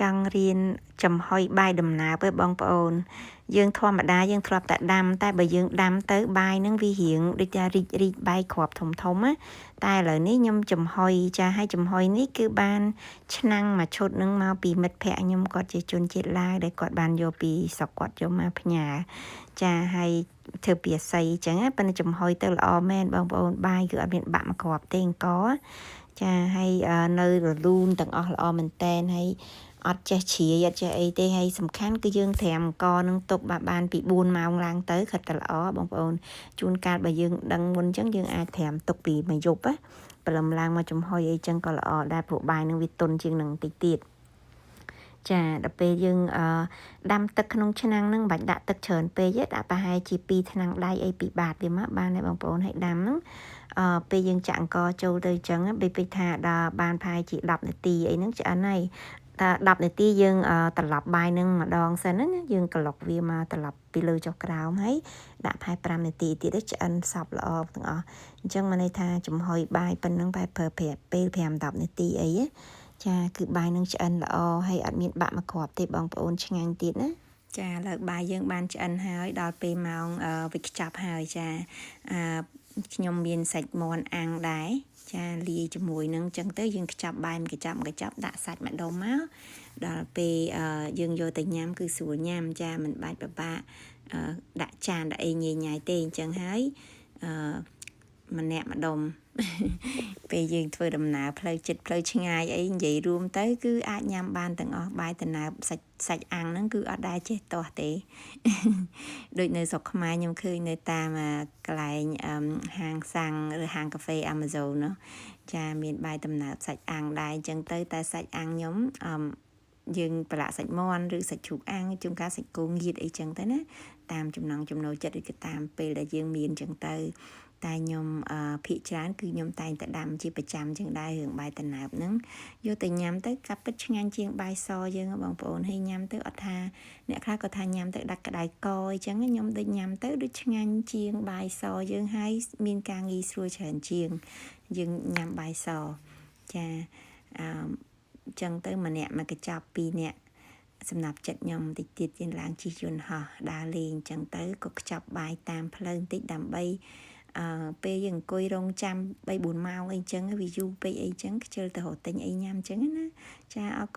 ចង់រៀនចំហុយបាយដំណើបឯបងប្អូនយើងធម្មតាយើងធ្លាប់តែដាំតែបើយើងដាំទៅបាយនឹងវារៀងដូចថារីកបាយគ្រាប់ធំណាតែឥឡូវនេះខ្ញុំចំហុយចាឲ្យចំហុយនេះគឺបានឆ្នាំងមួយឈុតនឹងមកពីមិត្តភ័ក្ដិខ្ញុំគាត់ជាជនជាតិឡាវដែលគាត់បានយកពីស្រុកគាត់យកមកផ្ញើចាឲ្យធ្វើពីអាស័យអញ្ចឹងប៉ុន្តែចំហុយទៅល្អមែនបងប្អូនបាយគឺអត់មានបាក់មកគ្រាប់ទេអង្គចាហើយនៅរលូនទាំងអស់ល្អមែនតែនហើយអត់ចេះជ្រាយអត់ចេះអីទេហើយសំខាន់គឺយើងត្រាំអង្គនឹងទុកបានពី4ម៉ោងឡើងទៅខិតតែល្អបងប្អូនជួនកាលបើយើងដឹងមុនអញ្ចឹងយើងអាចត្រាំទុកពីមួយយប់ណាព្រលឹមឡើងមកចំហុយអីចឹងក៏ល្អដែរព្រោះបាយនឹងវាទន់ជាងនឹងតិចទៀតចាដល់ពេលយើងដាំទឹកក្នុងឆ្នាំងហ្នឹងមិនបាច់ដាក់ទឹកច្រើនពេកទេដាក់ប្រហែលជា2ថ្នាំងដៃអីពីបាតវាមកបានដែរបងប្អូនហើយដាំហ្នឹងពេលយើងចាក់អង្គចូលទៅអញ្ចឹងពេលពេកថាដល់បានប្រហែលជា10នាទីអីហ្នឹងឆ្អិនហើយតែ10នាទីយើងត្រឡប់បាយនឹងម្ដងសិនណាយើងក្លុកវាមកត្រឡប់ពីលើចុះក្រោមហើយដាក់ប្រហែល5នាទីទៀតទៅឆ្អិនសព្វល្អទាំងអស់អញ្ចឹងមកន័យថាចំហុយបាយប៉ុណ្ណឹងបែបប្រើពេល5-10នាទីអីចាគឺបាយនឹងឆ្អិនល្អហើយអត់មានបាក់មកគ្រាប់ទេបងប្អូនឆ្ងាញ់ទៀតណាចាឥឡូវបាយយើងបានឆ្អិនហើយដល់ពេលម៉ោងវិខ្ចប់ហើយចាខ្ញុំមានសាច់មាន់អាំងដែរចាលាយជាមួយនឹងចឹងទៅយើងខ្ចប់បាយកញ្ចប់ដាក់សាច់ម្ដុំមកដល់ពេលយើងយកទៅញ៉ាំគឺស្រួលញ៉ាំចាមិនបាច់ពិបាកដាក់ចានដាក់អីញ៉ៃញ៉ៃទេអញ្ចឹងហើយម្នាក់ម្ដុំពេលយើងធ្វើដំណើរផ្លូវចិត្តផ្លូវឆ្ងាយអីនិយាយរួមទៅគឺអាចញ៉ាំបានទាំងអស់បាយដំណើបសាច់អាំងហ្នឹងគឺអត់ដែរចេះទាស់ទេដូចនៅស្រុកខ្មែរខ្ញុំឃើញនៅតាមកន្លែងហាងសាំងឬហាងកាហ្វេ Amazon เนาะចាមានបាយដំណើបសាច់អាំងដែរអញ្ចឹងទៅតែសាច់អាំងខ្ញុំយើងប្រឡាក់សាច់មាន់ឬសាច់ជ្រូកអាំងជួនកាលសាច់គោងៀតអីចឹងទៅណាតាមចំណង់ចំណូលចិត្តឬក៏តាមពេលដែលយើងមានចឹងទៅតែខ្ញុំភាគច្រើនគឺខ្ញុំតែងតែដាំជាប្រចាំចឹងដែររឿងបាយដំណើបហ្នឹងយកទៅញ៉ាំទៅកាប់ពិតឆ្ងាញ់ជាងបាយសយើងបងប្អូនហើយញ៉ាំទៅអត់ថាអ្នកខ្លះក៏ថាញ៉ាំទៅដាច់ក្តៅកអញ្ចឹងខ្ញុំដូចញ៉ាំទៅដូចឆ្ងាញ់ជាងបាយសយើងហើយមានការងាយស្រួលច្រើនជាងយើងញ៉ាំបាយសចាចឹងទៅម្នាក់មកកញ្ចប់2នាក់សម្រាប់ចិត្តខ្ញុំតិចទៀតយើងឡើងជិះយន្តហោះដើរលេងចឹងទៅក៏ខ្ចប់បាយតាមផ្លូវបន្តិចដើម្បីពេលយើងអង្គុយរងចាំ 3-4 ម៉ោងអីចឹងវាយូរពេកអីចឹងខ្ជិលទៅរកទិញអីញ៉ាំចឹងណាចាអរគុណ